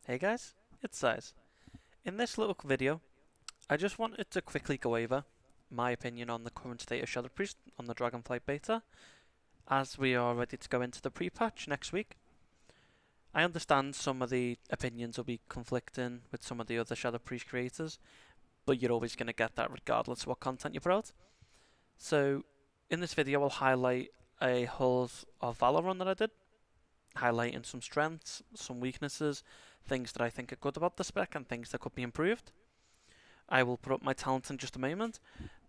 Hey guys, it's Cyze. In this little video, I just wanted to quickly go over my opinion on the current state of Shadow Priest on the Dragonflight beta, as we are ready to go into the pre-patch next week. I understand some of the opinions will be conflicting with some of the other Shadow Priest creators, but you're always going to get that regardless of what content you put out. So, in this video I'll highlight a Halls of Valor run that I did, highlighting some strengths, some weaknesses, things that I think are good about the spec and things that could be improved. I will put up my talent in just a moment,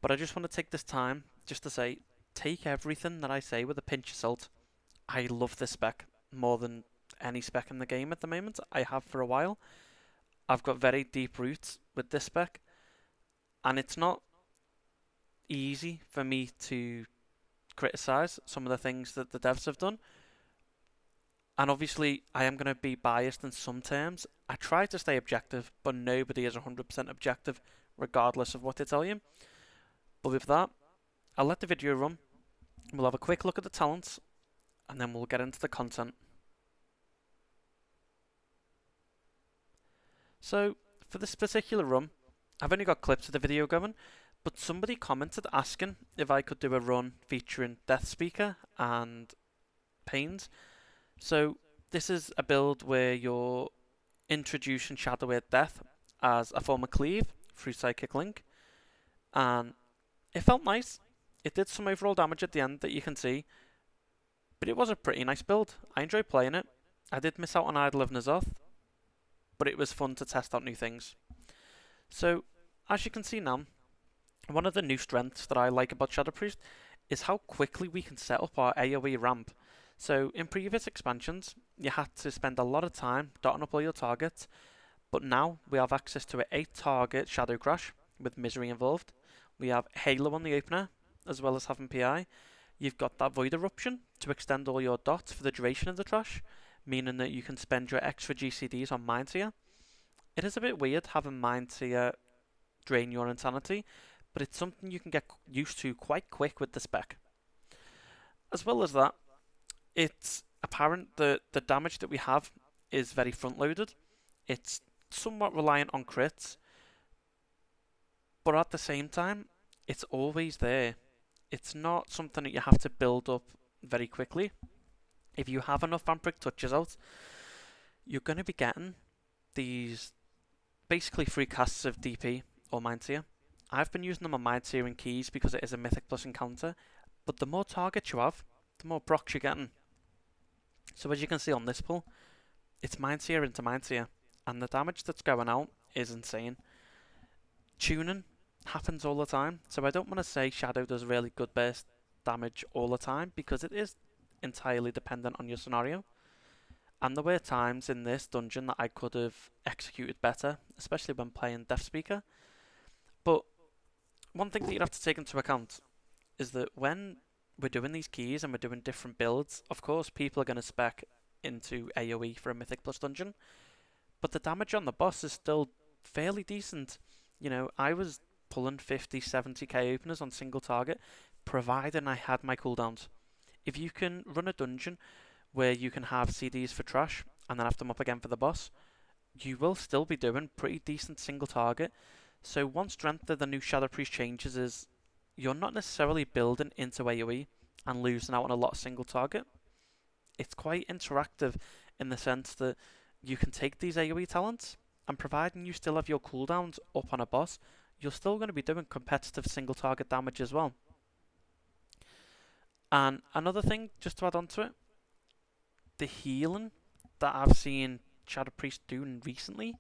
but I just want to take this time just to say, take everything that I say with a pinch of salt. I love this spec more than any spec in the game at the moment. I have for a while. I've got very deep roots with this spec, and it's not easy for me to criticize some of the things that the devs have done. And obviously, I am going to be biased in some terms. I try to stay objective, but nobody is 100% objective, regardless of what they tell you. But with that, I'll let the video run. We'll have a quick look at the talents, and then we'll get into the content. So, for this particular run, I've only got clips of the video going, but somebody commented asking if I could do a run featuring Death Speaker and Pains. So this is a build where you're introducing Shadow Word Death as a form of cleave through Psychic Link, and it felt nice. It did some overall damage at the end that you can see, but it was a pretty nice build. I enjoyed playing it. I did miss out on Idol of N'Zoth, but it was fun to test out new things. So, as you can see now, one of the new strengths that I like about Shadow Priest is how quickly we can set up our AoE ramp. So in previous expansions, you had to spend a lot of time dotting up all your targets, but now we have access to an 8-target Shadow Crash with Misery involved. We have Halo on the opener, as well as having PI. You've got that Void Eruption to extend all your dots for the duration of the trash, meaning that you can spend your extra GCDs on Mind Seer. It is a bit weird having Mind Seer drain your insanity, but it's something you can get used to quite quick with the spec. As well as that, it's apparent that the damage that we have is very front-loaded. It's somewhat reliant on crits, but at the same time, it's always there. It's not something that you have to build up very quickly. If you have enough Vampiric Touches out, you're going to be getting these basically free casts of DP or Mind Seer. I've been using them on Mind Seer and Keys because it is a Mythic Plus encounter, but the more targets you have, the more procs you're getting. So as you can see on this pull, it's Mind Seer into Mind Seer, and the damage that's going out is insane. Tuning happens all the time, so I don't want to say Shadow does really good burst damage all the time, because it is entirely dependent on your scenario. And there were times in this dungeon that I could have executed better, especially when playing Death Speaker. But one thing that you'd have to take into account is that when we're doing these keys and we're doing different builds, of course people are going to spec into AoE for a Mythic Plus dungeon, but the damage on the boss is still fairly decent. You know, I was pulling 50, 70k openers on single target, providing I had my cooldowns. If you can run a dungeon where you can have CDs for trash and then have them up again for the boss, you will still be doing pretty decent single target. So one strength of the new Shadow Priest changes is you're not necessarily building into AoE and losing out on a lot of single target. It's quite interactive in the sense that you can take these AoE talents, and providing you still have your cooldowns up on a boss, you're still going to be doing competitive single target damage as well. And another thing, just to add on to it, the healing that I've seen Shadow Priest doing recently,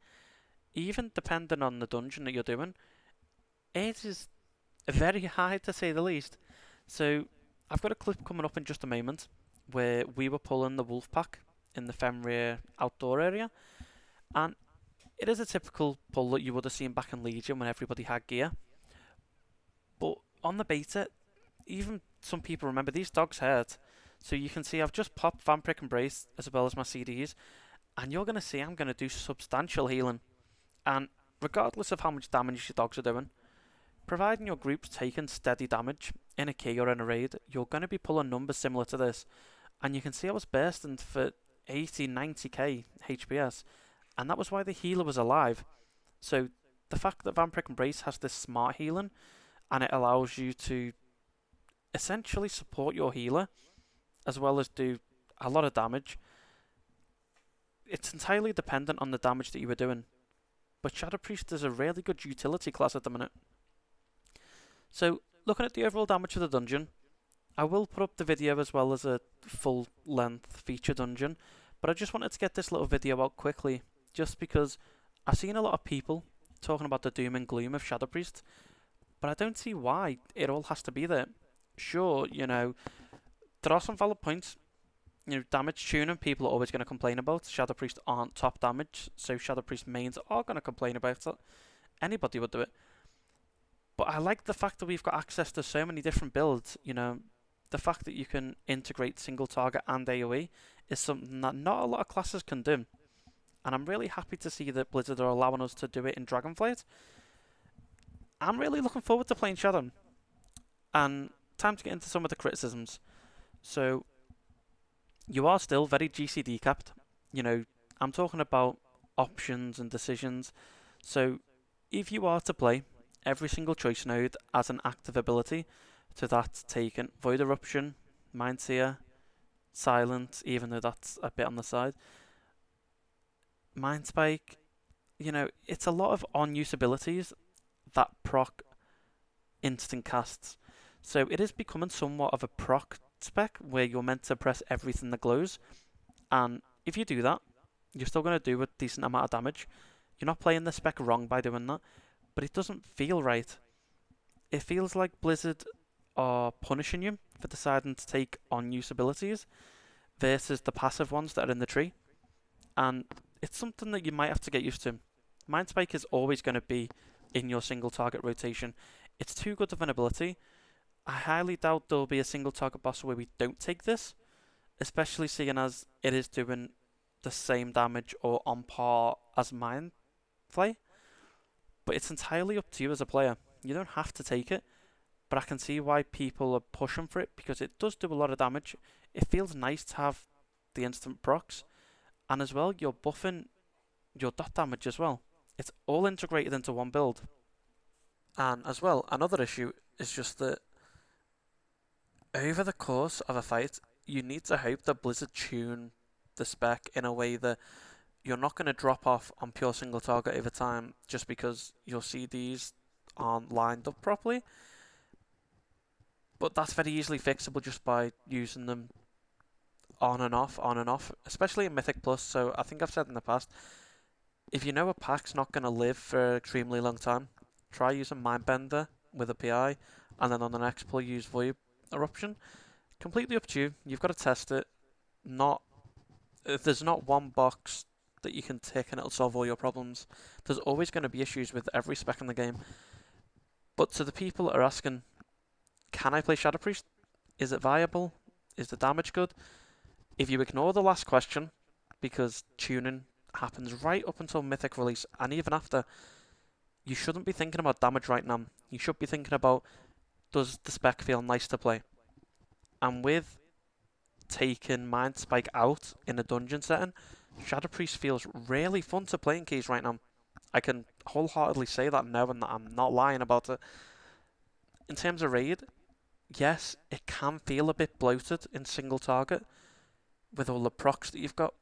even depending on the dungeon that you're doing, it is very high to say the least. So I've got a clip coming up in just a moment where we were pulling the wolf pack in the Fenrir outdoor area, and it is a typical pull that you would have seen back in Legion when everybody had gear. But on the beta, even some people remember these dogs hurt. So you can see I've just popped Vampiric Embrace as well as my CDs, and you're going to see I'm going to do substantial healing. And regardless of how much damage your dogs are doing, providing your group's taking steady damage in a key or in a raid, you're going to be pulling numbers similar to this. And you can see I was bursting for 80, 90k HPS, and that was why the healer was alive. So the fact that Vampiric Embrace has this smart healing, and it allows you to essentially support your healer as well as do a lot of damage. It's entirely dependent on the damage that you were doing. But Shadow Priest is a really good utility class at the minute. So, looking at the overall damage of the dungeon, I will put up the video as well as a full length feature dungeon, but I just wanted to get this little video out quickly, just because I've seen a lot of people talking about the doom and gloom of Shadow Priest, but I don't see why it all has to be there. Sure, there are some valid points. Damage tuning, people are always going to complain about. Shadow Priest aren't top damage, so Shadow Priest mains are going to complain about it. Anybody would do it. But I like the fact that we've got access to so many different builds. The fact that you can integrate single target and AoE is something that not a lot of classes can do. And I'm really happy to see that Blizzard are allowing us to do it in Dragonflight. I'm really looking forward to playing Shadow. And time to get into some of the criticisms. So, you are still very GCD capped. I'm talking about options and decisions. So, if you are to play every single choice node as an active ability, so that's taken Void Eruption, Mind Seer, Silence, even though that's a bit on the side, Mind Spike, it's a lot of on-use abilities that proc instant casts. So it is becoming somewhat of a proc spec where you're meant to press everything that glows, and if you do that, you're still going to do a decent amount of damage. You're not playing the spec wrong by doing that, but it doesn't feel right. It feels like Blizzard are punishing you for deciding to take on-use abilities versus the passive ones that are in the tree, and it's something that you might have to get used to. Mind Spike is always going to be in your single target rotation. It's too good of an ability. I highly doubt there'll be a single target boss where we don't take this, especially seeing as it is doing the same damage or on par as Mind Flay. But it's entirely up to you as a player. You don't have to take it, but I can see why people are pushing for it because it does do a lot of damage. It feels nice to have the instant procs, and as well, you're buffing your dot damage as well. It's all integrated into one build. And as well, another issue is just that over the course of a fight, you need to hope that Blizzard tune the spec in a way that you're not going to drop off on pure single target over time just because your CDs aren't lined up properly. But that's very easily fixable just by using them on and off, especially in Mythic Plus. So I think I've said in the past, if you know a pack's not going to live for an extremely long time, try using Mindbender with a PI, and then on the next pull use Void Eruption. Completely up to you. You've got to test it. There's not one box that you can tick and it'll solve all your problems. There's always going to be issues with every spec in the game. But to the people that are asking, can I play Shadow Priest? Is it viable? Is the damage good? If you ignore the last question, because tuning happens right up until Mythic release, and even after, you shouldn't be thinking about damage right now. You should be thinking about, does the spec feel nice to play? And with taking Mind Spike out in a dungeon setting, Shadow Priest feels really fun to play in keys right now. I can wholeheartedly say that now and that I'm not lying about it. In terms of raid, yes, it can feel a bit bloated in single target with all the procs that you've got,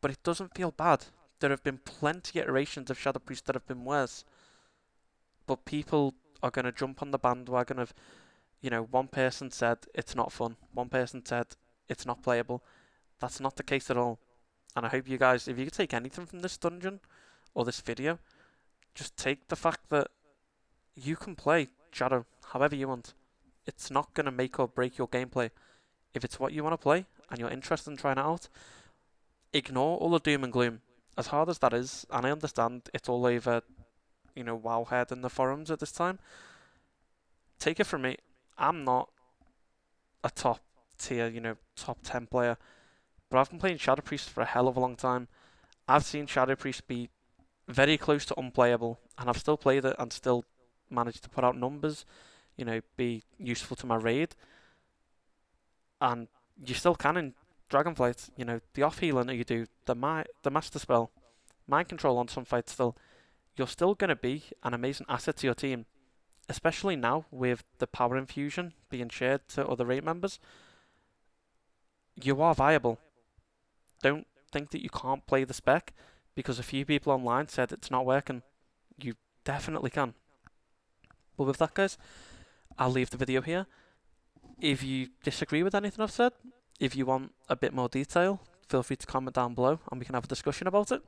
but it doesn't feel bad. There have been plenty of iterations of Shadow Priest that have been worse, but people are going to jump on the bandwagon of, one person said it's not fun, one person said it's not playable. That's not the case at all. And I hope you guys, if you take anything from this dungeon or this video, just take the fact that you can play Shadow however you want. It's not going to make or break your gameplay. If it's what you want to play and you're interested in trying it out, ignore all the doom and gloom. As hard as that is, and I understand it's all over, Wowhead in the forums at this time. Take it from me, I'm not a top tier, top 10 player, but I've been playing Shadow Priest for a hell of a long time. I've seen Shadow Priest be very close to unplayable, and I've still played it and still managed to put out numbers, be useful to my raid. And you still can in Dragonflight, the off healing that you do, the master spell, mind control on some fights still, you're still going to be an amazing asset to your team, especially now with the power infusion being shared to other raid members. You are viable. Don't think that you can't play the spec because a few people online said it's not working. You definitely can. But with that, guys, I'll leave the video here. If you disagree with anything I've said, if you want a bit more detail, feel free to comment down below and we can have a discussion about it.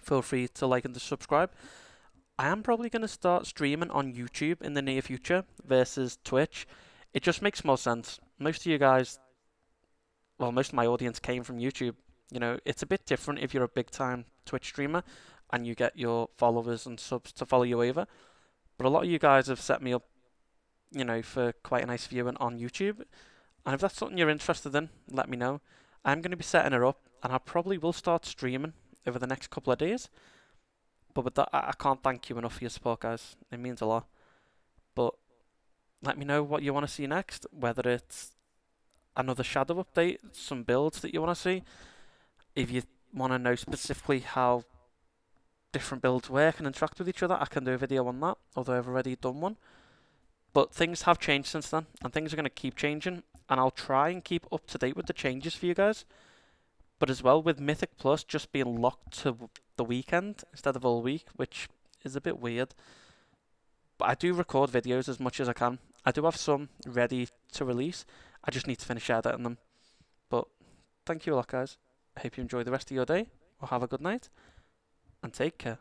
Feel free to like and to subscribe. I am probably going to start streaming on YouTube in the near future versus Twitch. It just makes more sense. Most of you guys, well, most of my audience came from YouTube. You know, it's a bit different if you're a big time Twitch streamer and you get your followers and subs to follow you over. But a lot of you guys have set me up, you know, for quite a nice viewing on YouTube. And if that's something you're interested in, let me know. I'm going to be setting it up and I probably will start streaming over the next couple of days. But with that, I can't thank you enough for your support, guys. It means a lot. But let me know what you want to see next, whether it's another shadow update, some builds that you want to see. If you want to know specifically how different builds work and interact with each other, I can do a video on that, although I've already done one. But things have changed since then, and things are going to keep changing, and I'll try and keep up to date with the changes for you guys. But as well, with Mythic Plus just being locked to the weekend instead of all week, which is a bit weird. But I do record videos as much as I can. I do have some ready to release. I just need to finish editing them. But thank you a lot, guys. I hope you enjoy the rest of your day, or have a good night, and take care.